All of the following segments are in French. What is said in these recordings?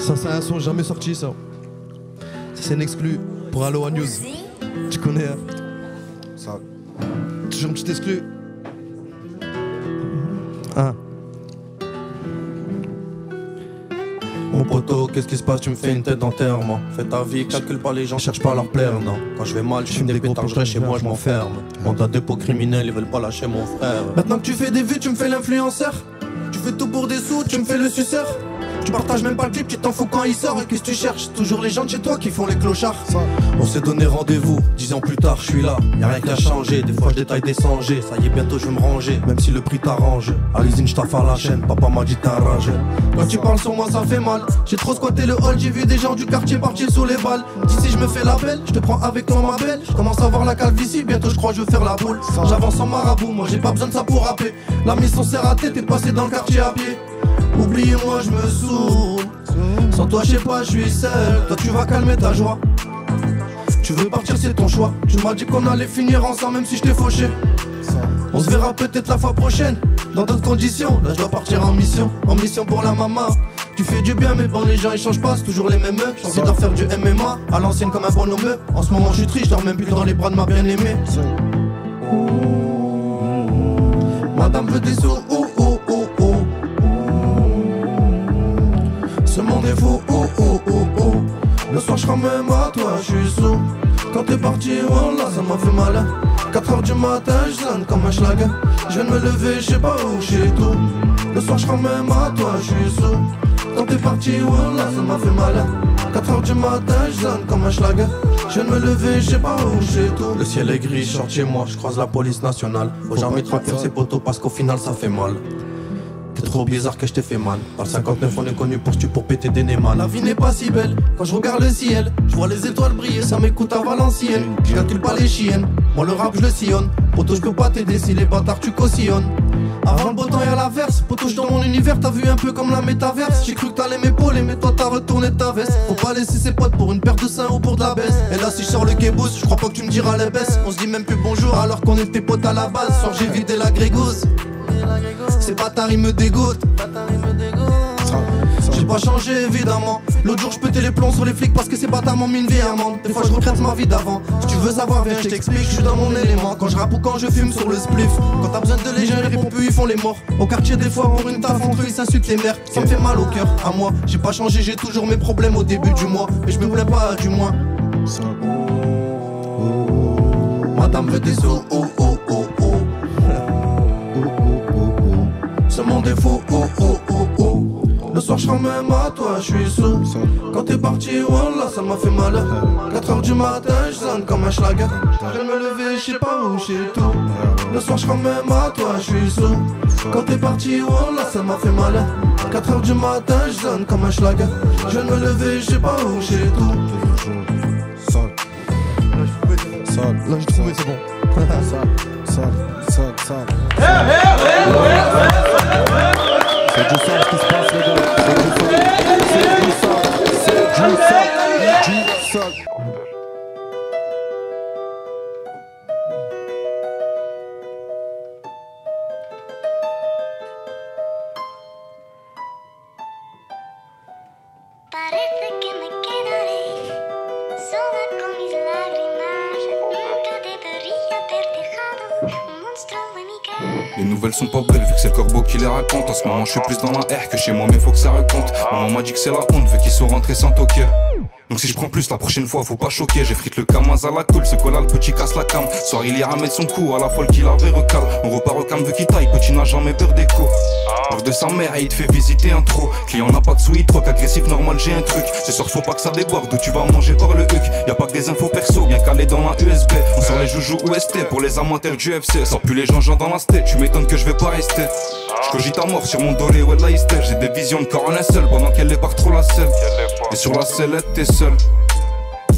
Ça c'est un son jamais sorti ça. Ça c'est un exclu pour Aloha News. Tu connais hein. Ça. Toujours une petite exclu. Ah. Mon poteau, qu'est-ce qui se passe? Tu me fais une tête d'enterrement. Fais ta vie, calcule pas les gens, cherche pas à leur plaire, non. Quand je vais mal, je fume des pétards, je reste chez moi, je m'enferme. Mandat de dépôt criminel, ils veulent pas lâcher mon frère. Maintenant que tu fais des vues, tu me fais l'influenceur. Tu fais tout pour des sous, tu me fais le suceur. Tu partages même pas le clip, tu t'en fous quand il sort. Et qu'est-ce que tu cherches? Toujours les gens de chez toi qui font les clochards. On s'est donné rendez-vous, 10 ans plus tard, je suis là. Y'a rien qui a changé, des fois je détaille des sangers. Ça y est, bientôt je vais me ranger, même si le prix t'arrange. À l'usine, je taffe à la chaîne, papa m'a dit t'es un rageux. Quand tu parles sur moi, ça fait mal. J'ai trop squatté le hall, j'ai vu des gens du quartier partir sous les balles. D'ici, je me fais la belle, je te prends avec toi, ma belle. Je commence à voir la calvitie, bientôt je crois que je veux faire la boule. J'avance en marabout, moi j'ai pas besoin de ça pour rapper. La mission s'est ratée, t'es passé dans le quartier à pied. Oubliez-moi, je me saoule. Sans toi, je sais pas, je suis seul. Toi, tu vas calmer ta joie. Tu veux partir, c'est ton choix. Tu m'as dit qu'on allait finir ensemble, même si je t'ai fauché. On se verra peut-être la fois prochaine, dans d'autres conditions. Là, je dois partir en mission pour la maman. Tu fais du bien, mais bon, les gens ils changent pas, c'est toujours les mêmes. J'ai envie d'en faire du MMA, à l'ancienne comme un bon homme. En ce moment, je suis triste, je dors même plus dans les bras de ma bien-aimée. Madame veut des sous, oh, oh, oh, oh. Ce monde est fou, oh, oh, oh, oh. Le soir je même à toi, je suis sous. Quand t'es parti, voilà, ça m'a fait mal. 4h du matin, je sonne comme un schlag. Je viens de me lever, je sais pas où, j'ai tout. Le soir je même à toi, je suis sous. Quand t'es parti, voilà, ça m'a fait mal. 4h du matin, je sonne comme un schlag. Je viens de me lever, je sais pas où, j'ai tout. Le ciel est gris, je sors chez moi, je croise la police nationale. Faut jamais tromper ses poteaux parce qu'au final ça fait mal. T'es trop bizarre que je t'ai fait mal. Par le 59 on est connu pour péter des némas. La vie n'est pas si belle, quand je regarde le ciel je vois les étoiles briller, ça m'écoute à Valenciennes. Je calcule pas les chiennes, moi le rap je le sillonne. Poto je peux pas t'aider si les bâtards tu cautionnes. Avant le beau temps y'a l'averse, poto je dans mon univers, t'as vu un peu comme la métaverse. J'ai cru que t'allais m'épauler mais toi t'as retourné ta veste. Faut pas laisser ses potes pour une paire de seins ou pour de la baisse. Et là si je sors le kébous, je crois pas que tu me diras les baisses. On se dit même plus bonjour alors qu'on était potes à la base. Soir j'ai vidé la grégousse. Ces bâtards ils me dégoûtent. J'ai pas changé évidemment. L'autre jour je pétais les plombs sur les flics parce que ces bâtards m'ont mis une vie amende. Des fois je regrette ma vie d'avant. Si tu veux savoir viens je t'explique, je suis dans mon élément. Quand je rappe ou quand je fume sur le spliff. Quand t'as besoin de léger, ils répondent plus, ils font les morts. Au quartier des fois pour une taf entre eux ils s'insultent les mères. Ça me fait mal au cœur, à moi. J'ai pas changé, j'ai toujours mes problèmes au début du mois. Mais je me plains pas du moins. Madame veut des sous, oh oh oh oh. Ce monde est faux, oh oh oh oh. Le soir je serai même à toi, je suis sous. Quand t'es parti, voilà, ça m'a fait mal. 4h du matin, je sonne comme un schlag. Je viens de me lever, je sais pas où, j'ai tout. Le soir je serai même à toi, je suis sous. Quand t'es parti, voilà, ça m'a fait mal. 4h du matin, je sonne comme un schlag. Je viens de me lever, je sais pas où, j'ai tout. Là j'ai trouvé, c'est bon. C'est du sale qui se passe les gars. C'est du sale. Parece que me quedaré sola con mis lágrimas. Nunca debería haber dejado un monstruo en mi cara. Les nouvelles sont pas belles vu que c'est le corbeau qui les raconte. En ce moment je suis plus dans la R que chez moi mais faut que ça raconte. Maman m'a dit que c'est la honte vu qu'ils sont rentrés sans toquer. Donc si je prends plus la prochaine fois faut pas choquer. J'ai frite le camaz à la cool, ce cola le petit casse la cam. Soir il ira mettre son coup à la folle qu'il avait recale. On repart au cam vu qu'il taille, petit n'a jamais peur d'écho. Peur de sa mère et il te fait visiter un trou. Client n'a pas de sous, il troque agressif normal j'ai un truc. Ce soir faut pas que ça déborde ou tu vas manger par le huc. Y'a pas que des infos perso bien calées dans la USB. On sort les joujoux OST pour les amateurs du UFC. Sors plus les gens dans la state, tu m'étonnes que je vais pas rester. J'cogite à mort sur mon dolé, ouais là hystère. J'ai des visions de corps en un seul pendant qu'elle est par trop la selle. Et sur la sellette t'es seul.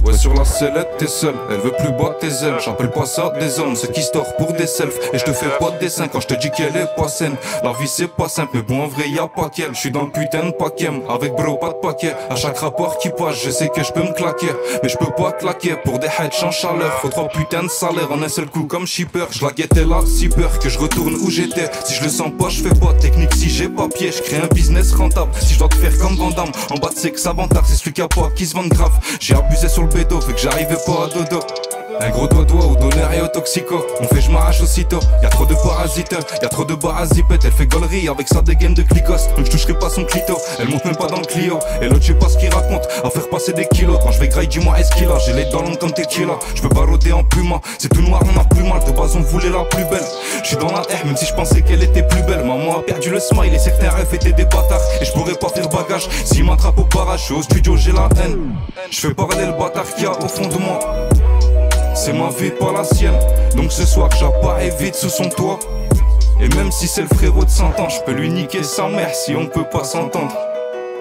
Ouais, sur la sellette, t'es seul. Elle veut plus battre tes ailes. J'appelle pas ça des hommes, ceux qui storent pour des selfs. Et je te fais pas de dessin quand je te dis qu'elle est pas saine. La vie c'est pas simple, mais bon en vrai y'a pas qu'elle. Je suis dans le putain de paquet, avec bro pas de paquet. À chaque rapport qui passe, je sais que je peux me claquer, mais je peux pas claquer pour des heads en chaleur. Faut 3 putains de salaire en un seul coup comme shipper. Je la guettais là, si peur que je retourne où j'étais. Si je le sens pas, je fais pas technique. Si j'ai pas pied, je crée un business rentable. Si je dois te faire comme Van Damme, en bas c'est que ça vantard, c'est celui qui a pas qui se vend grave. J'ai abusé sur le bédo, fait que j'arrivais pas à dodo. Un gros doigt au donneur et au toxico. On fait je m'arrache aussitôt. Y'a trop de parasites, y'a trop de barres à zipette. Elle fait gaulerie avec sa dégaine de clicos. Donc je toucherai pas son clito. Elle monte même pas dans le Clio. Et l'autre je sais pas ce qu'il raconte. À faire passer des kilos. Quand je vais grailler dis-moi est-ce qu'il a. J'ai les dents longues comme tequila. Je peux pas rôder en puma. C'est tout noir on a plus mal. De base on voulait la plus belle. Je suis dans la R même si je pensais qu'elle était plus belle. Maman a perdu le smile et certains rêves étaient des bâtards. Et je pourrais pas faire bagage. S'il m'attrape au barrage, je suis au studio j'ai la haine. Je fais parler le bâtard qu'il y a au fond de moi. C'est ma vie pas la sienne. Donc ce soir j'apparais vite sous son toit. Et même si c'est le frérot de 100 ans, je peux lui niquer sa mère si on peut pas s'entendre.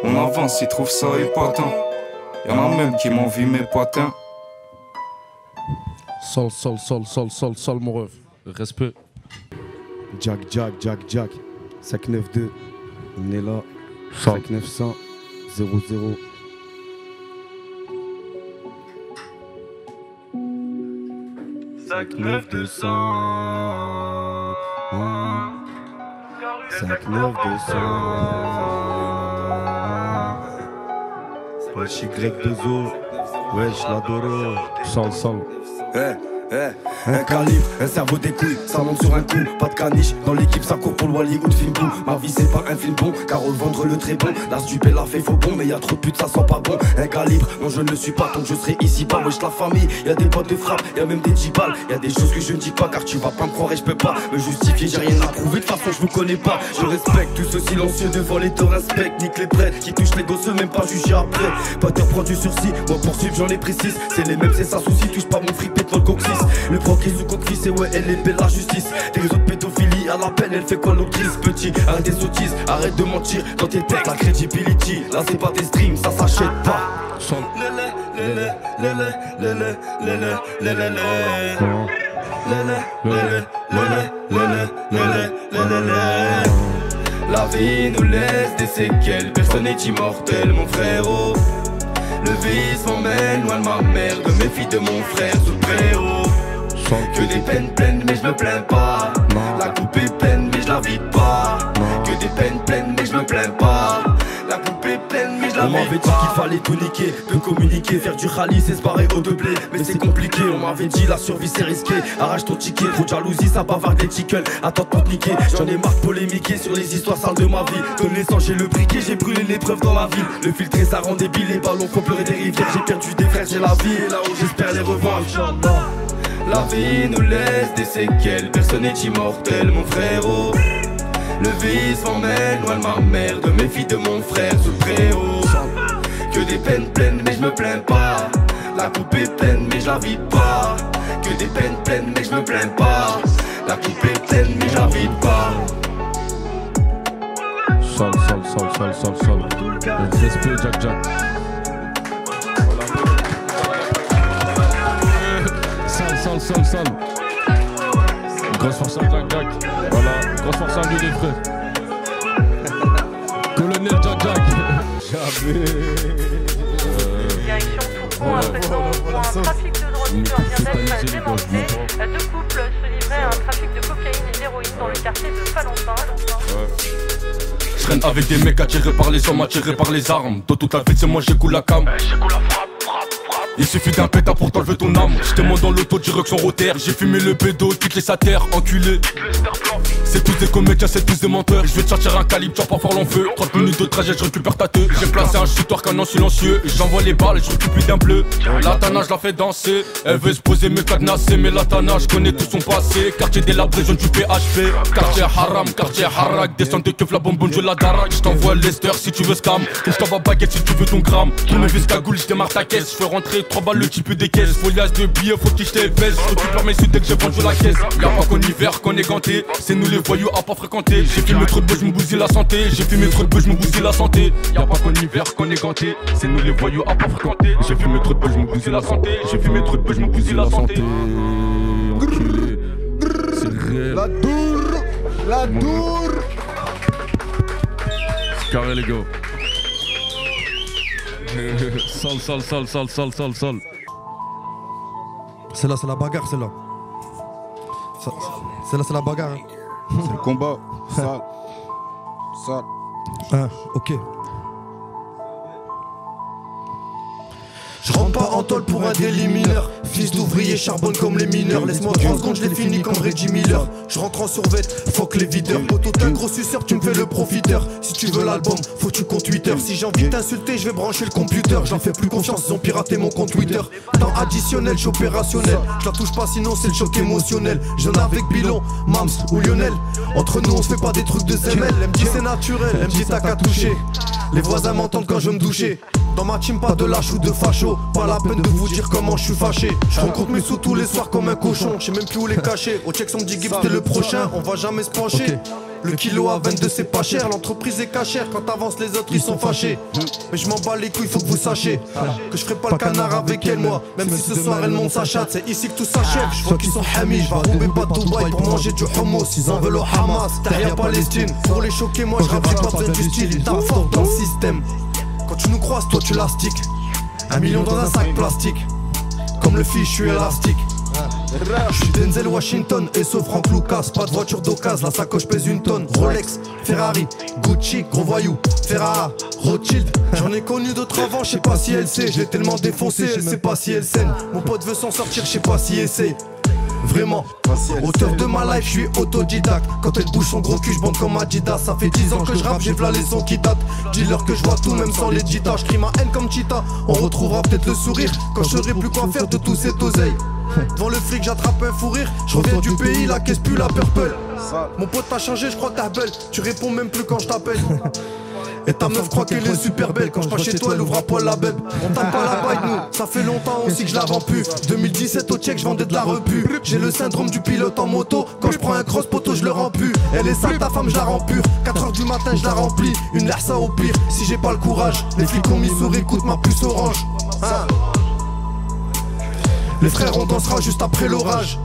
On avance, il trouve ça épatant. Y'en a même qui m'envient mes patins. Sol, mon ref. Respect. Jack 592. On est là. 5900 00. 5900 59200. Wesh Y2O. Wesh l'adoro. Sol. Un calibre, un cerveau des couilles, ça monte sur un coup, pas de caniche. Dans l'équipe ça court pour le Wally ou de film boom. Ma vie c'est pas un film bon, car au vendre le très bon. La stupé la fait faux bon, mais y'a trop de putes ça sent pas bon. Un calibre, non je ne le suis pas tant que je serai ici pas. Wesh la famille, y'a des potes de frappe, y'a même des 10 balles. Y'a des choses que je ne dis pas car tu vas pas me croire et je peux pas me justifier, j'ai rien à prouver, de toute façon je vous connais pas. Je respecte tous ceux silencieux devant les te respecte. Nique les prêtres qui touchent les gosses, même pas jugés après. Pas te reprendre du sursis, moi poursuivre j'en ai précise. C'est les mêmes, c'est ça souci, touche pas mon fric, pétrole coccyx. Le proquet sous coquille, c'est ouais, elle est belle la justice. Des autres pédophilie à la peine, elle fait quoi l'autrice. Petit, arrête des sottises, arrête de mentir. Quand t'es texte, la credibility, là c'est pas des streams, ça s'achète pas. La vie nous laisse des séquelles, personne n'est immortel mon frérot. Le vice m'emmène loin de ma mère, de mes filles, de mon frère sous le préau. Que des peines pleines mais je me plains pas. La coupe est pleine mais je la vide pas. Que des peines pleines mais je me plains pas. La coupe est pleine mais je la vide pas. On m'avait dit qu'il fallait tout niquer, de communiquer, faire du rallye, c'est se barrer au de blé. Mais c'est compliqué, on m'avait dit la survie c'est risqué. Arrache ton ticket, trop de jalousie, ça bavarde des tickles. Attends pour te niquer, j'en ai marre de polémiquer sur les histoires sales de ma vie. Connaissant j'ai le briquet, j'ai brûlé l'épreuve dans la ville. Le filtré ça rend débile, les ballons font pleurer des rivières. J'ai perdu des frères, j'ai la vie et là-haut j'espère les revoir. La vie nous laisse des séquelles, personne n'est immortel mon frérot. Le vice m'emmène loin de ma mère, de mes filles, de mon frère sous le préau. Que des peines pleines mais je me plains pas. La coupe est pleine mais je la vide pas. Que des peines pleines mais je me plains pas. La coupe est pleine mais je la vide pas. Sol. Respect Jack. Sol. Grosse force à Jack. Voilà, grosse force à lui les frères. Colonel Jack. Jamais. Direction Toulon, à présent, pour un trafic de drogue plurielle démantelé. Deux couples se livraient à un trafic de cocaïne et d'héroïne dans le quartier de Falentin. Je traîne avec des mecs attirés par les hommes, attirés par les armes. Toi toute la fête c'est moi j'écoule la cam. Il suffit d'un pétard pour t'enlever ton âme. J'étais moi dans l'auto direction Rotter. J'ai fumé le pédo, toutes les satères, enculé. C'est tous des comédiens, c'est tous des menteurs. Je vais te sortir un calibre, tu vas pas fort l'enfeu. 30 minutes de trajet, je récupère ta teuf. J'ai placé un shooter canon silencieux. J'envoie les balles et je récupère d'un bleu. La Tana, je la fais danser. Elle veut se poser, me cadenasser. Mais la Tana, je connais tout son passé. Quartier délabré, zone du PHP. Quartier haram, quartier harak. Descente de keuf, la bonbonne, je la darak. Je t'envoie Lester si tu veux scam. Je t'envoie baguette si tu veux ton gramme. Tous mes vis cagoule, je démarre ta caisse. Je fais rentrer 3 balles le type des caisses. Foliage de billets, faut que je te baisse. Je récupère mes sous dès que j'ai vendu la caisse. Y'a pas qu'en hiver qu'on est ganté. C'est nous les les voyous à pas fréquenter. J'ai fumé trop de bœufs, je me bousille la santé. J'ai fumé trop de bœufs, je me bousille la santé. Y'a pas qu'en hiver qu'on est ganté. C'est nous les voyous à pas fréquenter. J'ai fumé trop de bœufs, je me bousille la santé. J'ai fumé trop de bœufs, je me bousille la santé. Enculé. C'est réel. La dour. C'est carré les gars. Sale. C'est là, c'est la bagarre, c'est là. C'est là, c'est la bagarre. Hein. C'est le combat. Sale. Ah, ok. Je rentre pas en tôle pour un délit mineur. Fils d'ouvrier charbonne comme les mineurs. Laisse-moi 30 secondes, je l'ai fini comme Reggie Miller. Je rentre en survêt, fuck les videurs. Poto t'es un gros suceur, tu me fais le profiteur. Si tu veux l'album, faut que tu comptes 8 heures. Si j'ai envie de t'insulter, je vais brancher le computer. J'en fais plus confiance, ils ont piraté mon compte Twitter. Temps additionnel, j'suis opérationnel. Je la touche pas sinon c'est le choc émotionnel. J'en ai avec Bilon, Mams ou Lionel. Entre nous on se fait pas des trucs de ZML. Elle me dit c'est naturel, elle me dit t'as qu'à toucher. Les voisins m'entendent quand je me doucher. Dans ma team pas de lâche ou de facho. Pas la peine de vous dire comment je suis fâché. Je rencontre mes sous tous les soirs comme un cochon. Je sais même plus où les cacher. Au check son dit Gibbs t'es le prochain. On va jamais se pencher. Le kilo à 22 c'est pas cher. L'entreprise est cachère. Quand t'avances les autres ils sont fâchés. Mais je m'en bats les couilles, faut que vous sachiez que je ferai pas le canard avec elle moi. Même si ce soir elle monte sa chatte. C'est ici que tout s'achève. Je vois qu'ils sont hamis. Je vais rouler pas de Dubaï pour manger du hummus. Ils en veulent au Hamas. Derrière Palestine. Pour les choquer moi je rappe, j'ai pas besoin du style. Ils tapent fort dans le système. Quand tu nous croises, toi tu l'astiques. 1 million dans un sac plastique. Comme le fiche, je suis élastique. Je suis Denzel Washington et sauf Frank Lucas. Pas de voiture d'occasion, la sacoche pèse une tonne. Rolex, Ferrari, Gucci, gros voyou, Ferrara, Rothschild. J'en ai connu d'autres avant, je sais pas si elle sait. Je l'ai tellement défoncé, elle sait pas si elle saigne. Mon pote veut s'en sortir, je sais pas si essaye. Vraiment, auteur de ma life, je suis autodidacte. Quand elle bouge son gros cul, je bande comme Adidas. Ça fait 10 ans que je rappe, j'ai v'là les sons qui datent. Dis-leur que je vois tout, même sans les jitas. Je crie ma haine comme Cheetah. On retrouvera peut-être le sourire quand je saurai plus quoi faire de tout cet oseille. Devant le fric, j'attrape un fou rire. Je reviens du pays, la caisse pue la purple. Mon pote t'a changé, je crois que t'as belle. Tu réponds même plus quand je t'appelle. Et ta meuf croit qu'elle est super belle. Quand je passe chez toi, elle ouvre à poil la bête. On tape pas la baille, nous. Ça fait longtemps aussi que je la vends plus. 2017 au check, je vendais de la repu. J'ai le syndrome du pilote en moto. Quand je prends un cross poteau, je le rends plus. Elle est sale, ta femme, je la rends pure. 4h du matin, je la remplis. Une lersa au pire, si j'ai pas le courage. Les flics ont mis sur écoute ma puce orange. Hein. Les frères, on dansera juste après l'orage.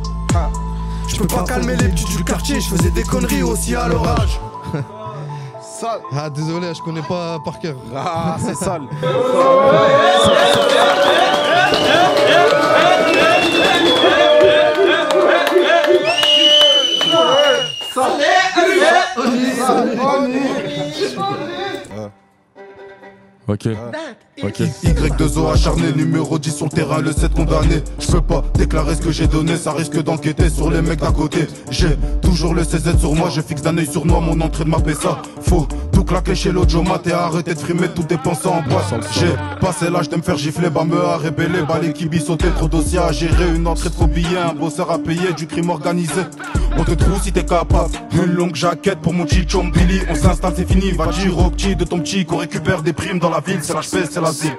Je peux pas calmer les petits du quartier. Je faisais des conneries aussi à l'orage. Sale. Ah désolé, je connais pas par cœur. Ah, c'est sale. Ok. Y2O acharné, numéro 10 sur le terrain, le 7 condamné. Je peux pas déclarer ce que j'ai donné, ça risque d'enquêter sur les mecs d'à côté. J'ai toujours le CZ sur moi, je fixe d'un œil sournois mon entrée de ma PSA. Faut tout claquer chez l'Odjomat et arrêter de frimer, tout dépenser en boîte. J'ai passé l'âge de me faire gifler, bah me a rébellé, bah l'équipe y sauter, trop dossiers à gérer, une entrée de faux billets, un bosseur à payer, du crime organisé. On te trouve si t'es capable, une longue jaquette pour mon chichon Billy. On s'installe, c'est fini, va dire au petit de ton petit qu'on récupère des primes dans la ville, c'est l'HP, c'est l'asile.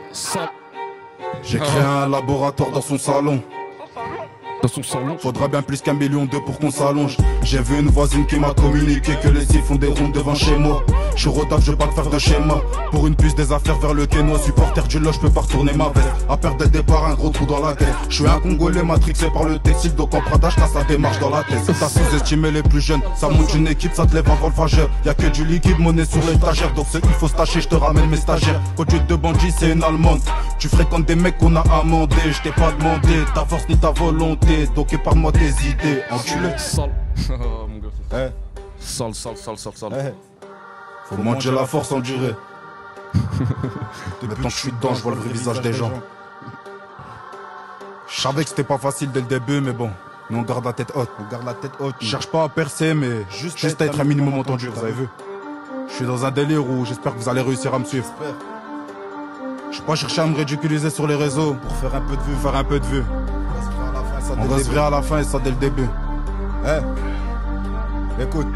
J'ai créé un laboratoire dans son salon. Dans son salon. Faudra bien plus qu'1,2 million pour qu'on s'allonge. J'ai vu une voisine qui m'a communiqué que les cils font des rondes devant chez moi. Je suis retard, je veux pas te faire de schéma. Pour une puce des affaires vers le Kenois. Supporter du lot, je peux pas retourner ma veste. À perdre dès le départ, un gros trou dans la tête. Je suis un Congolais matrixé par le textile. Donc en Prada, j'casse la démarche dans la tête. T'as sous-estimé les plus jeunes. Ça monte une équipe, ça te lève avant le fageur. Y'a que du liquide, monnaie sur l'étagère. Donc il faut se tâcher, je te ramène mes stagiaires. Conduite de bandit, c'est une allemande. Tu fréquentes des mecs qu'on a amendé. Je t'ai pas demandé ta force ni ta volonté. Donc épargne-moi tes idées, enculé. Sale. Mon gars. Eh. Sale. Eh. Faut manger la force en durée. Maintenant que je suis dedans, je vois le vrai visage des gens. Je savais que c'était pas facile dès le début, mais bon, nous on garde la tête haute. On garde la tête haute. Je cherche pas à percer, mais juste à être un minimum entendu, vous avez vu. Je suis dans un délire où j'espère que vous allez réussir à me suivre. Je vais pas chercher à me ridiculiser sur les réseaux pour faire un peu de vues. On va se vrai à la fin et ça dès le début. Eh, écoute.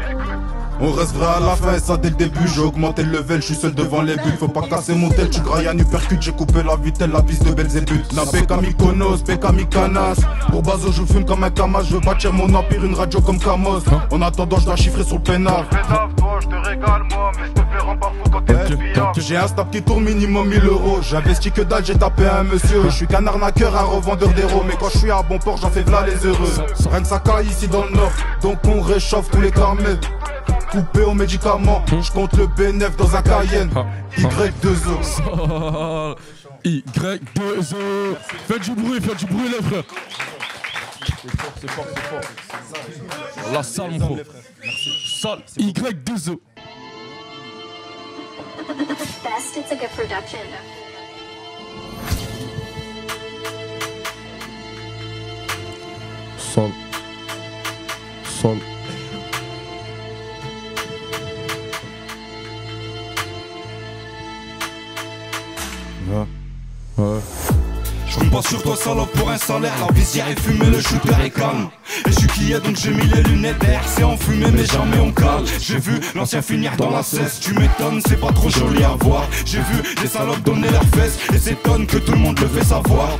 On reste vrai à la fin et ça dès le début. J'ai augmenté le level, je suis seul devant les bulles. Faut pas casser mon tel, tu grailles un uppercut. J'ai coupé la vitelle, la piste de Belzébuth. Na Peka Mykonos, Peka Mykanas. Pour Bazo je fume comme un Kamas. Je veux bâtir mon empire, une radio comme Kamos. En attendant je dois chiffrer sur le peinard. Je te régale moi, mais je te fais rendre pas fou quand t'es J'ai un stop qui tourne minimum 1000 euros. J'investis que dalle, j'ai tapé un monsieur. Je suis qu'un arnaqueur, un revendeur d'héros. Mais quand je suis à bon port, j'en fais v'là les heureux. Rien que ça caille ici dans le nord, donc on réchauffe tous les carmets. Coupé aux médicaments, je compte le B9 dans un Cayenne. Y2O. Y2O. Faites du bruit les frères. C'est fort. La salle mon gros. Salle Y2O. Best, it's a good production. Sol. Ouais. Je compte pas sur toi salope pour un salaire. La visière est fumée, le shooter est calme. Et je suis qui est donc j'ai mis les lunettes d'air. C'est enfumé mais jamais on cale. J'ai vu l'ancien finir dans la cesse. Tu m'étonnes, c'est pas trop joli à voir. J'ai vu des salopes donner leurs fesses et s'étonne que tout le monde le fait savoir.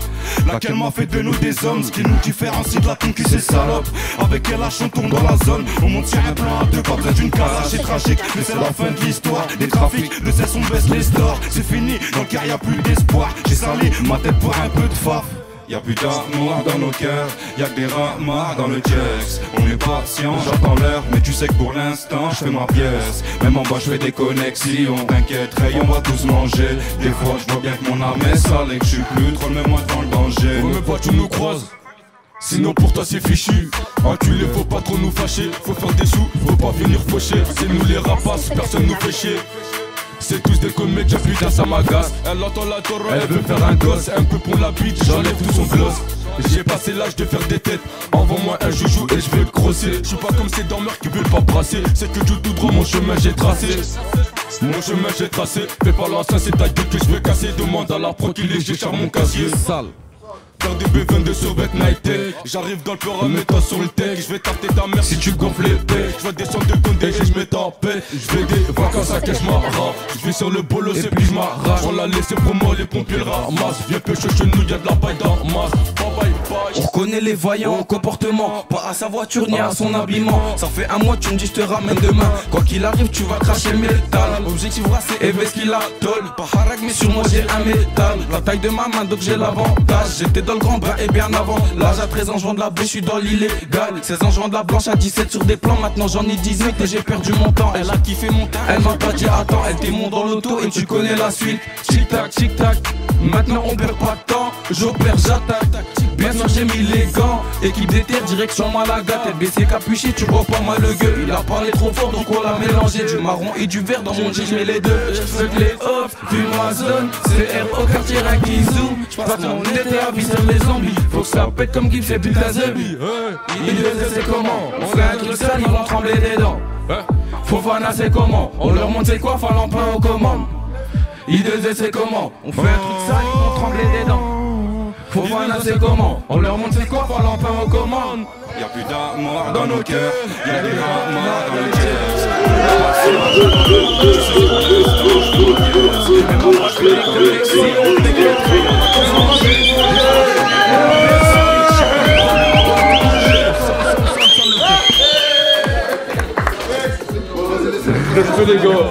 Laquelle m'a fait de nous des hommes. Ce qui nous différencie de la conquise c'est salope. Avec elle on tourne dans la zone. On monte sur un plan à deux, pas besoin d'une carache. C'est tragique mais c'est la fin de l'histoire. Des trafics, de cesse on baisse les stores. C'est fini, dans le car y'a plus d'espoir. J'ai sali ma tête pour un peu de faf. Y'a plus d'amour dans nos cœurs, y'a que des ramas dans le jazz. On est patient, j'attends l'heure, mais tu sais que pour l'instant je fais ma pièce. Même en bas je fais des connexions, t'inquiète, Ray, on va tous manger. Des fois je vois bien que mon âme est sale et que je suis plus trop le moins dans le danger. Faut même pas tu nous croises, sinon pour toi c'est fichu. Enculé, faut pas trop nous fâcher, faut faire des sous, faut pas venir faucher. C'est nous les rapaces, personne nous fait chier. C'est tous des comédiens, putain ça m'agace. Elle entend la torre, elle veut faire un gosse. Un peu pour la bite, j'enlève tout son gloss. J'ai passé l'âge de faire des têtes. Envoie-moi un joujou et je vais le crosser. Je suis pas comme ces dormeurs qui veulent pas brasser. C'est que du tout droit mon chemin j'ai tracé. Mon chemin j'ai tracé. Fais pas l'ancien, c'est ta gueule que je vais casser. Demande à la pro qu'il est, j'ai mon casier. Sale. Faire des B22 sur Vet Night Tech. J'arrive dans le peur, mets-toi sur le tech. Je vais tarter ta mère si tu gonfles les pecs. Je vais descendre de Condé et je mets en paix. Je vais des vacances à cash m'arrache. Je vais sur le bolos et puis je m'arrache. On l'a laissé pour moi, les pompiers le ramassent. Viens pêcher chez nous, y'a de la paille dans masse. On reconnaît les vaillants au comportement. Pas à sa voiture ni à son habillement. Ça fait un mois, tu me dis je te ramène demain. Quoi qu'il arrive, tu vas cracher le métal. Objectif racé et veste qu'il la tôle. Pas harak mais sur moi j'ai un métal. La taille de ma main donc j'ai l'avantage. J'étais dans le grand bain et bien avant. L'âge à 13 ans je vends de la bêche, je suis dans l'illégal. 16 ans je vends de la blanche à 17 sur des plans. Maintenant j'en ai 18 et j'ai perdu mon temps. Elle a kiffé mon temps, elle m'a pas dit attends. Elle t'aimont dans l'auto et tu connais la suite. Tic tac, tic tac. Maintenant on perd pas de temps. J'opère, j'attaque. Bien sûr j'ai mis les gants. Équipe d'éther, direction Malaga. Tête baissée capuchée, tu vois pas mal le gueule. Il a parlé trop fort donc on l'a mélangé. Du marron et du vert dans mon jean, je mets les deux. J'fais que les hops, fume ma zone. CR au quartier, rien qui zoom. J'passe mon été à visser les zombies. Faut que ça pète comme Gibbs et putain Zebi. Il c'est comment? On fait un truc sale, ils vont trembler des dents. Fofana c'est comment? On leur montre c'est quoi, fallant pas aux commandes. I2Z c'est comment? On fait un truc sale, ils vont trembler des dents. Fofana c'est comment? On leur montre c'est quoi, fallant pas aux commandes. Y'a plus d'amour dans nos cœurs, y'a des ramas dans le jazz. Respect les gars.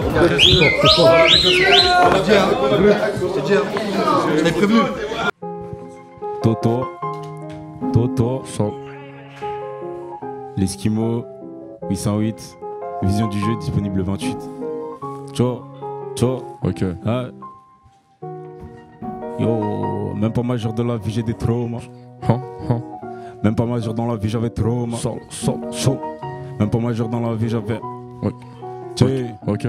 Je t'ai prévenu. Toto, son. L'Eskimo, 808, vision du jeu disponible le 28. Ciao. Ok. Ah. Yo, même pas majeur dans la vie, j'ai des traumas. Même pas majeur dans la vie, j'avais trauma. Même pas majeur dans la vie, j'avais. Ok.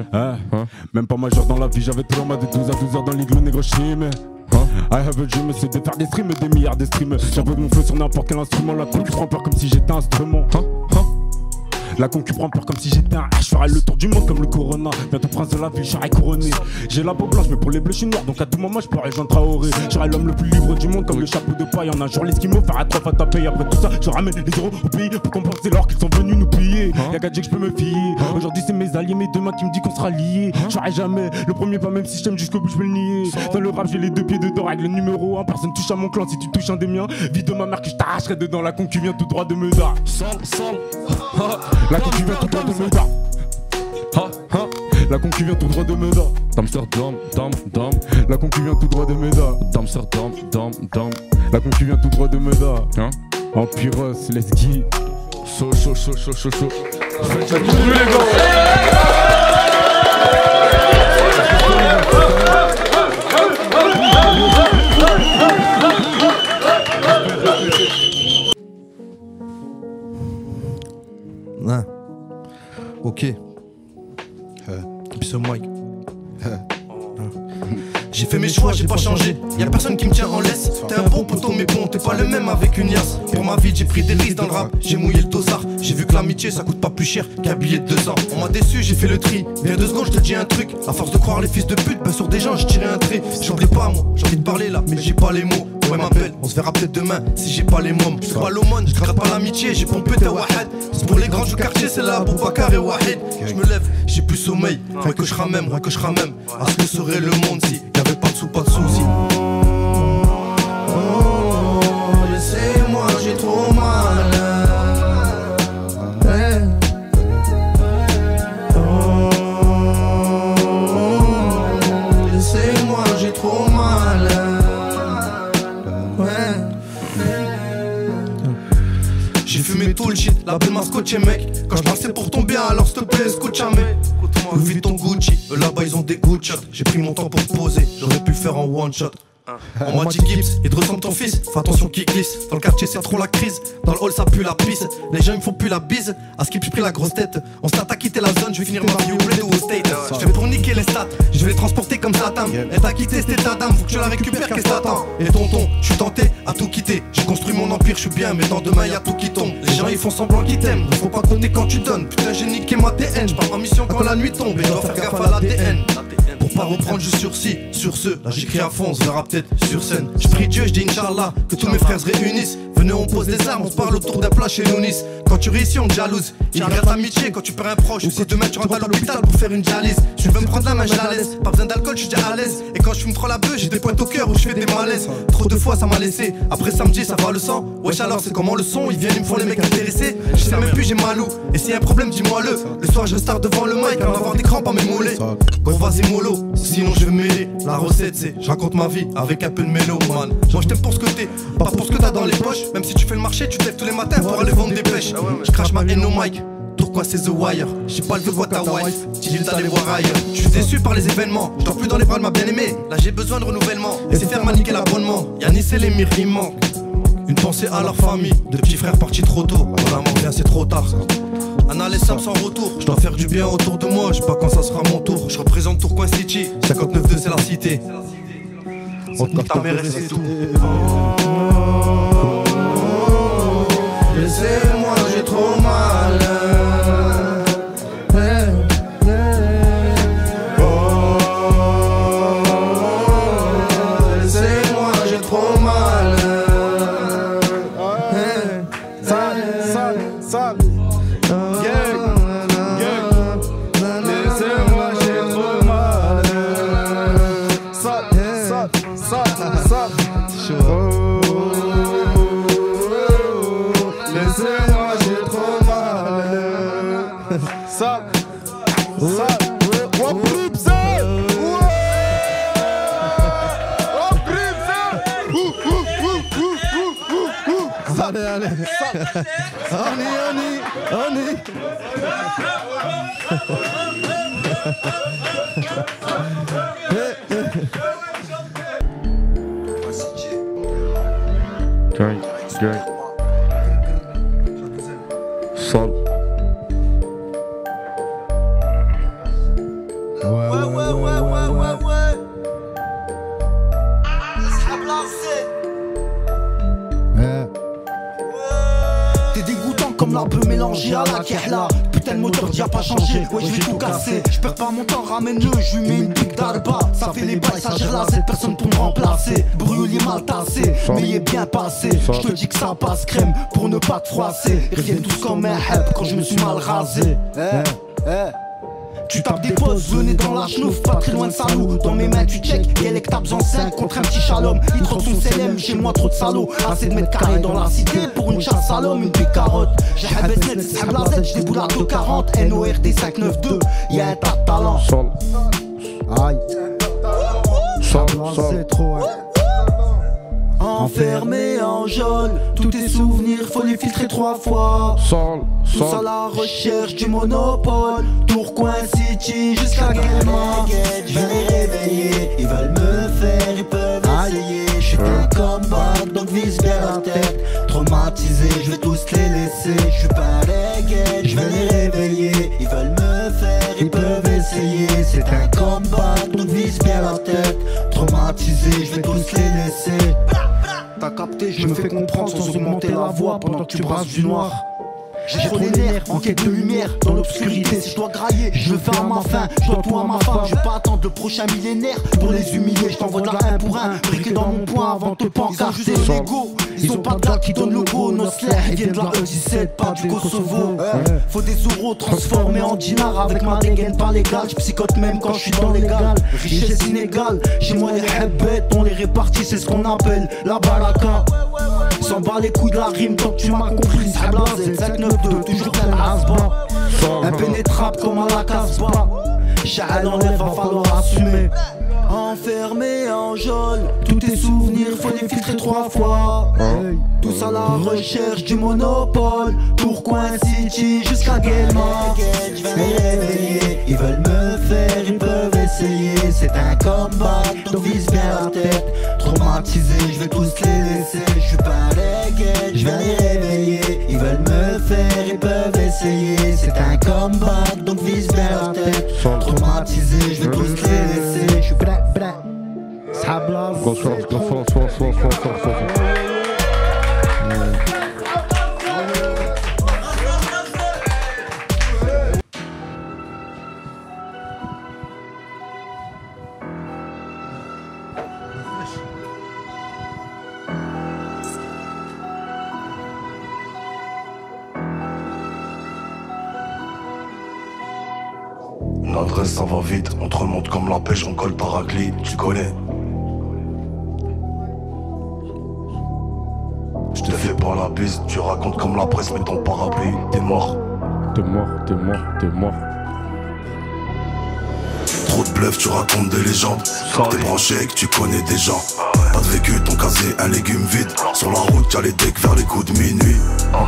Même pas majeur dans la vie, j'avais trauma de 12 à 12 heures dans l'igloo, négro chimé. I have a dream, c'est de faire des streams, des milliards de streams. J'avais mon feu sur n'importe quel instrument, la coupe, je prends peur comme si j'étais un instrument. La concu prend peur comme si j'étais un H. Je ferai le tour du monde comme le Corona. Bientôt prince de la ville, je serai couronné. J'ai la peau blanche, mais pour les bleus, je suis noir. Donc à tout moment, je peux rejoindre Traoré. Je serai l'homme le plus libre du monde, comme le chapeau de paille. En un jour, l'esquimau fera 3 fois taper. Après tout ça, je ramène les euros au pays pour compenser l'or qu'ils sont venus nous piller. Y'a qu'à Dieu que je peux me fier. Aujourd'hui, c'est mes alliés, mais demain qui me dit qu'on sera liés. Je serai jamais le premier pas, même si je t'aime jusqu'au bout, je peux le nier. Dans le rap, j'ai les 2 pieds dedans. Règle numéro 1, personne touche à mon clan. Si tu touches un des miens, vie de ma mère que je t'arracherai dedans. La concu vient tout droit de Meda. La concu vient tout droit de Meda. La concu vient tout droit de Meda. Amsterdam, dam, dam. La concu vient tout droit de Meda. Amsterdam, dam, dam. La concu vient tout droit de Meda. Hein? Empiros, let's go. Chaud. Faites ça tous les gars. Ouais. Ok. Puis Mike. J'ai fait mes choix, j'ai pas changé. Y'a personne qui me tient en laisse. T'es un bon poteau, mais bon, t'es pas le même avec une yasse. Pour ma vie, j'ai pris des risques dans le rap. J'ai mouillé le dossard. J'ai vu que l'amitié, ça coûte pas plus cher qu'un billet de 200. On m'a déçu, j'ai fait le tri. Viens 2 secondes, je te dis un truc. À force de croire les fils de pute, ben sur des gens, j'ai tiré un trait. J'oublie pas, moi, j'ai envie de parler là, mais j'ai pas les mots. Ouais, m'appelle, on se verra peut-être demain si j'ai pas les mômes. J'suis pas l'aumône, je gratte pas l'amitié, j'ai pompé tes wahed. C'est pour les grands du quartier, c'est là, Boubacar et Wahed. Je me lève, j'ai plus sommeil, rien que je ramène. À ce que serait le monde si y'avait pas de sous, pas de soucis. Laissez-moi, j'ai trop mal. Laissez-moi, j'ai trop mal. J'ai fumé tout le shit, la belle m'a scotché mec. Quand je pensais pour ton bien, alors s'il te plaît, scotch jamais. Louis Vuitton Gucci, eux là-bas ils ont des good shots. J'ai pris mon temps pour poser, j'aurais pu faire en one shot. On m'a dit Gibbs, il te ressemble ton fils, fais attention qui glisse. Dans le quartier c'est trop la crise, dans le hall ça pue la pisse. Les gens ils me font plus la bise, à skip j'ai pris la grosse tête. On s'est à quitter la zone, je vais finir ma vie au bled ou au state. Je vais pour niquer les stats, je vais les transporter comme Satan. Elle t'a quitté, c'était ta dame, faut que tu la récupères, qu'est-ce que t'attends? Et tonton, je suis tenté à tout quitter. J'ai construit mon empire, je suis bien, mais dans demain y'a tout qui tombe. Les gens ils font semblant qu'ils t'aiment, faut pas compter quand tu donnes. Putain j'ai niqué ma TN, je pars en mission quand la nuit tombe. Et je dois faire gaffe à l'ADN. Pour pas reprendre, je sursis sur ce. Là j'écris à fond, on se verra peut-être sur scène. Je prie Dieu, je dis Inch'Allah, que tous mes frères se réunissent. Venez, on pose les armes, on se parle autour d'un plat chez Nounis. Quand tu réussis, on te jalouse. Il regarde l'amitié quand tu perds un proche. Ou si demain tu rentres à l'hôpital pour faire une dialyse. Je veux me prendre la main, je la laisse. Pas besoin d'alcool, je suis déjà à l'aise. Et quand je fume trop la bœuf, j'ai des pointes au cœur où je fais des malaises. Trop de fois ça m'a laissé. Après samedi, ça va le sang. Wesh alors, c'est comment le son? Ils viennent, ils me font les mecs intéressés. Je sais même plus, j'ai mal où. Et s'il y a un problème, dis-moi-le. Le soir, je reste devant le mic, avant d'avoir des crampes à mes mollets. Gros, vas-y, mollo. Sinon, je vais mêler. La recette, c'est je raconte ma vie avec un peu de mélo, man. Moi, je t'aime pour ce que t'es, pas pour ce que t'as dans les poches. Même si tu fais le marché, tu te lèves tous les matins pour aller vendre des pêches. Je crache ma haine au mic. Pourquoi c'est The Wire? J'ai pas le vœu de voir ta wife, dis-lui d'aller voir ailleurs. Je suis déçu par les événements, je dors plus dans les bras de ma bien-aimée. Là j'ai besoin de renouvellement, et c'est faire maniquer l'abonnement. Yannis et les mires, il manque une pensée à leur famille. Deux petits frères partis trop tôt, quand la mort vient c'est trop tard. Un aller simple sans retour, je dois faire du bien autour de moi. Je sais pas quand ça sera mon tour, je représente Tourcoing City. 59-2 c'est la cité. On te ta mère et c'est tout. Laissez-moi, j'ai trop mal. Laissez-moi, j'ai trop mal. Sale. Laissez-moi, j'ai trop mal. Sale. Laissez-moi, j'ai trop mal. Ça. Allez. On y. Gang. Sol. Ouais. T'es dégoûtant comme comme la peu mélangée à la kehla. Putain, le moteur d'y a pas changé, ouais, je vais tout casser. Je perds pas mon temps, ramène-le, je lui mets une pique d'arba. Ça fait les bails, ça gère là, cette personne pour me remplacer. Brûlé mal tassé, mais il est bien passé. Je te dis que ça passe crème pour ne pas te froisser. Ils reviennent tous comme un heb quand je me suis mal rasé. Tu tapes des pauses, le nez dans la chenouf, pas très loin de Salou. Dans mes mains tu check, électables en 5 contre un petit chalom. Il troque son CLM, chez moi trop de salauds. Assez de mètres carrés dans la cité pour une chasse à l'homme, une carotte. J'ai habet net, c'est la Z, j'déboule à 240. NORD 592, y'a un tas de talent. Sol. Aïe. Sol. C'est trop, hein. Enfermé en geôle, tous tes souvenirs, faut les filtrer 3 fois. Sol. Tous à la recherche du monopole. Tourcoing City jusqu'à Guelma. Je vais les réveiller, ils veulent me faire, ils peuvent essayer. Je suis un comeback, donc vise bien la tête. Traumatisé, je vais tous les laisser. Je suis pas reggae, je vais les réveiller. Ils veulent me faire, ils peuvent essayer. C'est un comeback, donc vise bien la tête. Traumatisé, je vais tous les laisser. T'as capté, je me fais comprendre sans augmenter la voix pendant que tu brasses du noir. J'ai trop les nerfs, en quête de lumière, dans l'obscurité. Si je dois grailler, je le fais à ma faim, je dois tout à ma femme. Je vais pas attendre le prochain millénaire pour les humilier. Je t'envoie de la 1 pour 1, briqué dans mon poing avant de te pancarter. Ils ont pas de gars qui donnent le go, nos slers, ils viennent de la E17, pas du Kosovo. Faut des euros transformés en dinars avec ma dégaine pas légale. Je psychote même quand je suis dans l'égal. Richesse inégale, chez moi les hebbettes, on les répartit, c'est ce qu'on appelle la baraka. S'en bat les couilles de la rime, tant que tu m'as compris. C'est la Z592, toujours tel Asba. Impénétrable comme à la Casbah. Chahal enlève, va falloir assumer. Enfermé en geôle, tous tes souvenirs, faut les filtrer 3 fois. Tous à la recherche du monopole. Tourcoing City jusqu'à Guelma. Je vais les réveiller, ils veulent me faire, ils peuvent essayer. C'est un comeback, donc vise bien la tête. Traumatisé, je vais tous les laisser. Je suis pas reggae, je vais les réveiller. Ils veulent me faire, ils peuvent essayer. C'est un comeback, donc vise bien la tête. Traumatisé, je vais tous les laisser. Je suis prêt. Bonsoir. L'adresse ça va vite, on te remonte comme la pêche, on colle paraclis, tu connais. Je te fais pas la bise, tu racontes comme la presse, mais ton parapluie, t'es mort. T'es mort. Trop de bluff, tu racontes des légendes. T'es branché et que tu connais des gens. Pas de vécu, ton casier, un légume vide. Sur la route, y'a les decks vers les coups de minuit.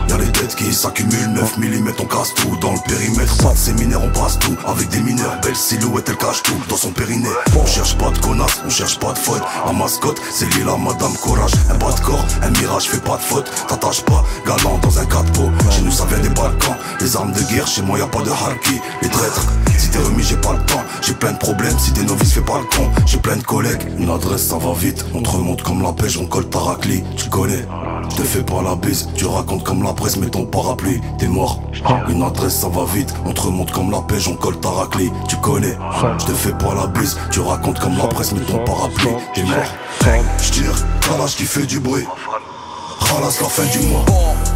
Y'a les dettes qui s'accumulent, 9 mm, on casse tout. Dans le périmètre, pas de séminaire, on passe tout. Avec des mineurs, belle silhouette, elle cache tout. Dans son périnée, on cherche pas de connasse, on cherche pas de faute. La mascotte, c'est Lila, Madame Courage. Un bas de corps, un mirage, fait pas de faute. T'attaches pas, galant dans un 4 pot. Chez nous, ça vient des Balkans. Les armes de guerre, chez moi, y'a pas de harki. Les traîtres, si t'es remis, j'ai pas le temps. J'ai plein de problèmes, si t'es novice, fais pas le con. J'ai plein de collègues, une adresse, ça va vite. On te remonte comme la pêche, on colle ta raclie. Tu connais, je te fais pas la bise. Tu racontes comme la presse, mais ton parapluie, t'es mort. Une adresse, ça va vite. On te remonte comme la pêche, on colle ta raclie. Tu connais, je te fais pas la bise. Tu racontes comme la presse, mais ton parapluie, t'es mort. J'tire, Kalash qui fait du bruit. Khalas la fin du mois.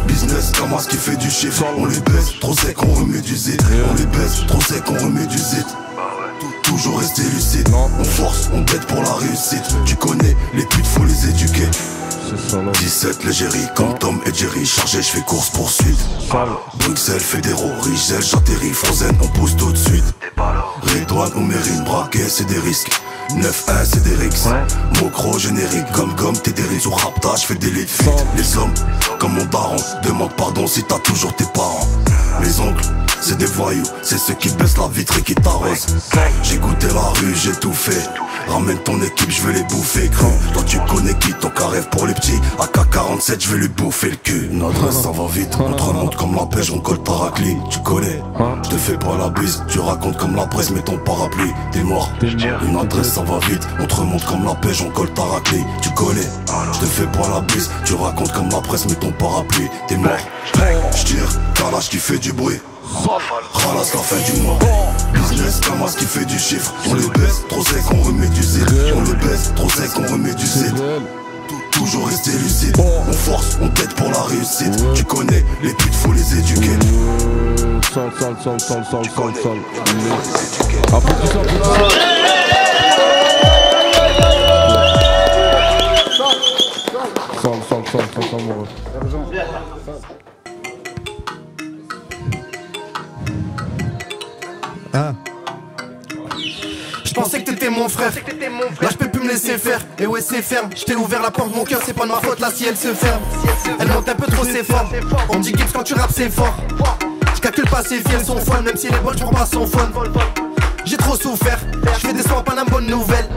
Business, Kamas qui fait du chiffre. On les baisse, trop sec, on remet du zit. On les baisse, trop sec, on remet du zit. Toujours rester lucide, on force, on bête pour la réussite. Tu connais, les putes faut les éduquer. 17 l'égérie, comme Tom et Jerry. Chargé, je fais course poursuite. Bruxelles, Fédéraux, Rigel, j'atterris, Frozen, on pousse tout de suite. Redouane ou Mérine, braquet, c'est des risques. 9-1 c'est des rixes. Mocro générique, gomme, t'es des risques. Ou rapta, j'fais des lits de fuite. Les hommes, comme mon daron, demande pardon si t'as toujours tes parents. Les oncles, c'est des voyous, c'est ceux qui baissent la vitre et qui t'arrosent. J'ai goûté la rue, j'ai tout fait. Ramène ton équipe, je vais les bouffer cru. Toi tu connais qui, ton carré pour les petits. AK-47, je vais lui bouffer le cul. Une adresse ça va vite, on te remonte comme la pêche, on colle ta raclie. Tu connais, je te fais pas la bise. Tu racontes comme la presse, mais ton parapluie, t'es mort. Une adresse ça va vite, on te remonte comme la pêche, on colle ta raclie. Tu connais, je te fais pas la bise. Tu racontes comme la presse, mais ton parapluie, t'es mort. J'tire, Kalash qui fait du bruit. Ralasse la fin du mois. Business, Kamas qui fait du chiffre. On le baisse, trop sec, on remet du zèle. On le baisse, trop sec, on remet du zèle. Toujours rester lucide. On force, on t'aide pour la réussite. Tu connais, les putes faut les éduquer. Sol. Mon ref. Je pensais que t'étais mon frère. Là je peux plus me laisser faire. Et ouais c'est ferme. Je t'ai ouvert la porte, mon cœur c'est pas de ma faute. Là si elle se ferme, elle monte un peu trop, c'est fort. On me dit Gibbs quand tu rappes c'est fort. Je calcule pas ses filles, elles sont folles. Même si elle est bonne, je prends pas son phone. J'ai trop souffert. Je fais des soins, pas une bonne nouvelle.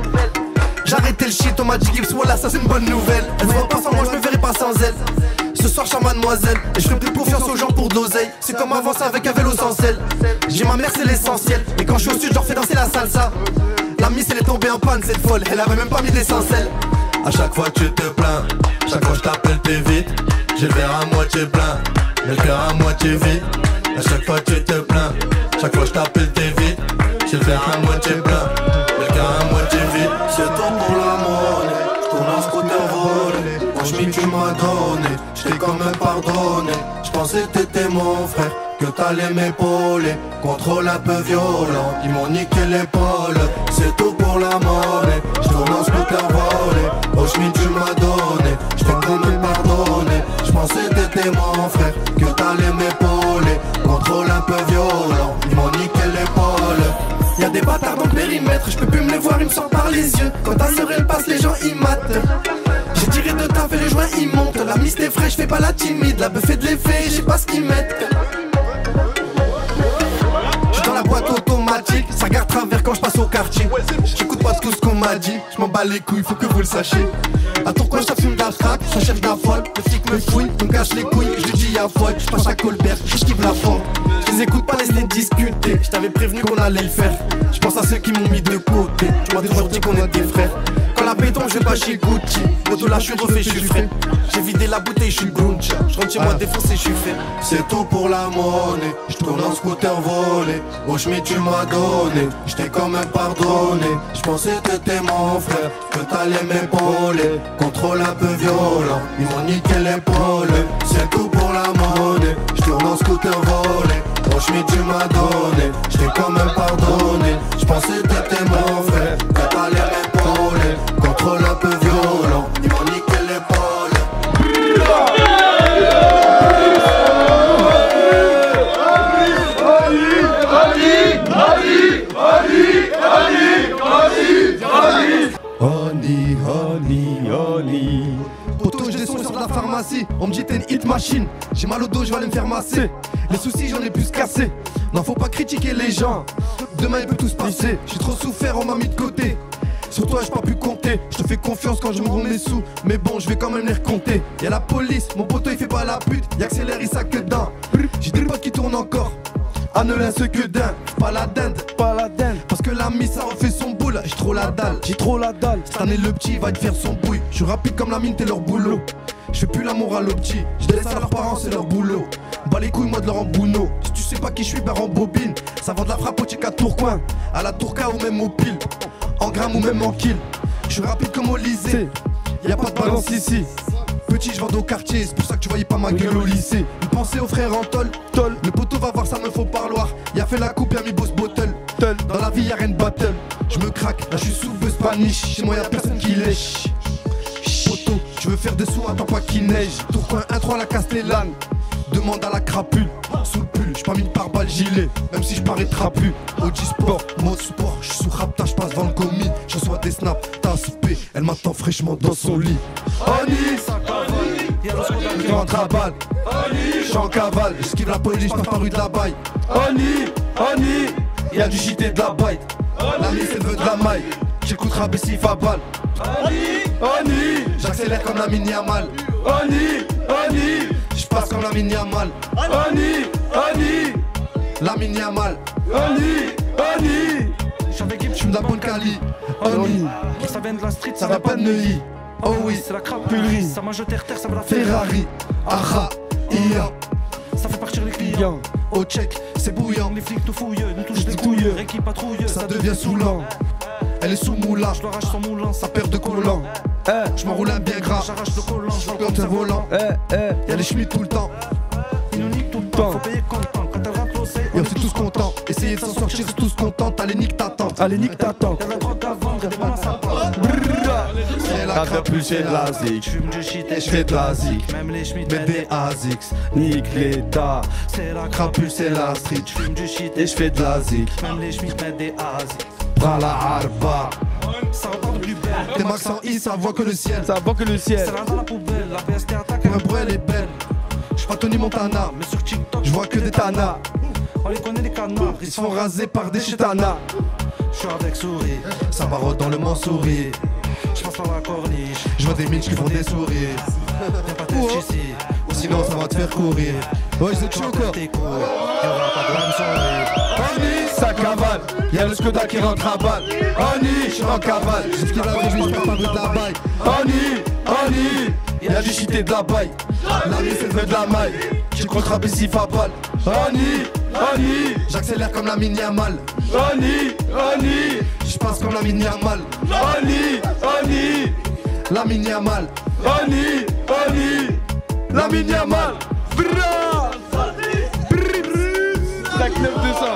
J'ai arrêté le shit, on m'a dit Gibbs, voilà ça c'est une bonne nouvelle. Elle se voit pas sans moi, je me verrai pas sans elle. Ce soir je suis mademoiselle et je ferai plus confiance aux gens pour d'oseille. C'est comme avancer avec un vélo sans selle. J'ai ma mère c'est l'essentiel. Et quand je suis au sud je leur fais danser la salsa. La miss elle est tombée en panne cette folle. Elle avait même pas mis d'essentiel. À chaque fois tu te plains, chaque fois je t'appelle t'es vite. J'ai le verre à moitié plein, mais le cœur à moitié vide. À chaque fois tu te plains, chaque fois je t'appelle t'es vite. J'ai le verre à moitié plein, mais le cœur à moitié vide. C'est temps pour la monnaie, j'tourne en scooter volé. Franchement tu m'as donné, j't'ai quand même pardonné. J'pensais que t'étais mon frère, que t'allais m'épauler. Contrôle un peu violent, ils m'ont niqué l'épaule. C'est tout pour la monnaie, j'tourne en scooter volé. Franchement tu m'as donné, j't'ai quand même pardonné. J'pensais que t'étais mon frère, que t'allais m'épauler. Contrôle un peu violent, ils m'ont niqué l'épaule. Y'a des bâtards dans le périmètre, je peux plus me les voir, ils me sortent par les yeux. Quand ta sœur elle passe, les gens ils matent. J'ai tiré de taf et les joints ils montent. La mist est fraîche, fais pas la timide. La bœuf fait de l'effet, je sais pas ce qu'ils mettent. J'suis dans la boîte automatique, ça garde travers quand je passe au quartier. J'écoute pas tout ce qu'on m'a dit, je m'en bats les couilles, faut que vous le sachiez. À ton coin ça fume d'abstract, ça cherche d'affole. Le flic me fouille, on me cache les couilles, je lui dis à folle. J'passe à Colbert, j'esquive la forme. Je les écoute pas, laisse-les discuter. Je t'avais prévenu qu'on allait le faire. Je pense à ceux qui m'ont mis de côté. Tu m'as toujours dit qu'on était frères. Quand la paix tombe, je vais pas chez Gucci. Moto là, je suis refait, je suis frais. J'ai vidé la bouteille, je suis Gunch. Je rentre chez moi défoncé, je suis fait. C'est tout pour la monnaie. Je tourne en scooter volé. Oh, mais tu m'as donné. Je t'ai quand même pardonné. Je pensais que t'étais mon frère, que t'allais m'épauler. Contrôle un peu violent, ils m'ont niqué l'épaule. C'est tout pour la monnaie. Je tourne en scooter volé. Oh, mais tu m'as donné. Je t'ai quand même pardonné. Je pensais que t'étais mon frère, que t'allais m'épauler. Contrôle un peu violent, ils m'ont niqué l'épaule. Honey. Poto, j'ai des sons sur la pharmacie. On me dit t'es une hit machine. J'ai mal au dos, je vais aller me faire masser. Les soucis, j'en ai plus cassé. Non, faut pas critiquer les gens. Demain, il peut tout se passer. J'ai trop souffert, on m'a mis de côté. Sur toi, j'ai pas pu compter. Je te fais confiance quand je me rends mes sous. Mais bon, je vais quand même les recompter. Y'a la police, mon poteau il fait pas la pute. Il accélère, il sac que d'un. J'ai des potes qui tournent encore. À ne l'un ce que d'un. Pas la dinde. Parce que la mise ça refait son boule. J'ai trop la dalle. Cette année, le petit va te faire son bouille. Je suis rapide comme la mine, t'es leur boulot. Je fais plus l'amour à l'opti. Je laisse à leurs parents, c'est leur boulot. Bas les couilles, moi de leur embouno. Si tu sais pas qui je suis, ben rembobine. Ça vend de la frappe au tic à Tourcoing. À la Tourca ou même au pile. En gramme ou même en kill. Je suis rapide comme au lycée. Y'a pas de balance ici. Petit, je vends au quartier. C'est pour ça que tu voyais pas ma gueule au lycée. Une pensée au frère en tol. Le poteau va voir ça me faut parloir. Y'a fait la coupe, y'a mis boss bottle. Dans la vie y'a rien de battle. Je me craque, là je suis sous buzz paniche. Chez moi y'a personne qui lèche. Poteau, tu veux faire des sous, attends pas qu'il neige. Tourcoing 1-3 la Castellane. Demande à la crapule. Sous le pull, j'suis pas mis par balle gilet. Même si j'parais trapu. OG Sport, mode sport. J'suis sous rapta, j'passe devant le commis. Je reçois des snaps, tasse P. Elle m'attend fraîchement dans son lit. Y'a le scandale qui rentre à balle. J'suis en cavale, j'esquive la police, j'passe par rue de la baille. Y'a du shit et de la bite. La mise elle veut de la maille. J'écoute J'coute Rabessif à balle. Oni, j'accélère comme la Yamal. Oni, j'passe comme la Yamal. Oni, la Yamal. Oni, j'fume de la bonne Cali. Oni, ça vient de la street, ça va pas de Neuilly. Oh oui, c'est la crapulerie. Ça mange terre, ça va la Ferrari. Aha, Ia. Ça fait partir les clients. Au check, c'est bouillant. Les flics tout fouilleux, nous touchent des couilleux. Équipe patrouille, ça devient saoulant. Elle est sous moulin, je l'arrache son moulin, ça perd de collant. Je m'enroule un bien gras, j'arrache le collant, je quand t'es volant. Y'a les chemins tout le temps. Ils nous niquent tout le temps, faut payer content. Quand elle rentre au C, on est tous contents. Essayez de s'en sortir, c'est tous contents. Allez, nique ta tante. Allez, nique ta tante. Y'a la drogue à vendre, y'a des bonnes à savoir. C'est la crapule, c'est de la zik. J'fume du shit et j'fais de la zik. Même les schmitts mettent des ASICs. Nique l'état. C'est la crapule, c'est la street. J'fume du shit et j'fais de la zik. Même les schmitts mettent des ASICs. Bras la harba. Ça repart du bel. Tes max en I, ça voit que le ciel. Ça voit que le ciel. C'est là dans la poubelle, la BST attaque. Pour un bruit, elle est belle. J'suis pas Tony Montana, mais sur TikTok, j'vois que des tanas. On les connaît les canards, ils se font raser par des chitanas. J'suis avec souris, ça barotte dans le Mansouri. J'passe par la corniche, j'vois des milches qui font des sourires. Viens pas tête ici, sinon ça va te faire courir. Ouais, c'est chaud quoi. Y'aura pas de lame souris. Oni, ça cavale. Y'a le Skoda qui rentre à balle. Oni, j'suis en cavale. J'esquive la revue, j'perds pas de la baille. Oni, y'a du shit et de la baille. La vie c'est le de la maille. Tu comptes Rabessif à balle. Oni, j'accélère comme la Yamal. Oni, j'passe comme la Yamal. Oni, la Yamal. Oni, la Yamal. Tac 9 200.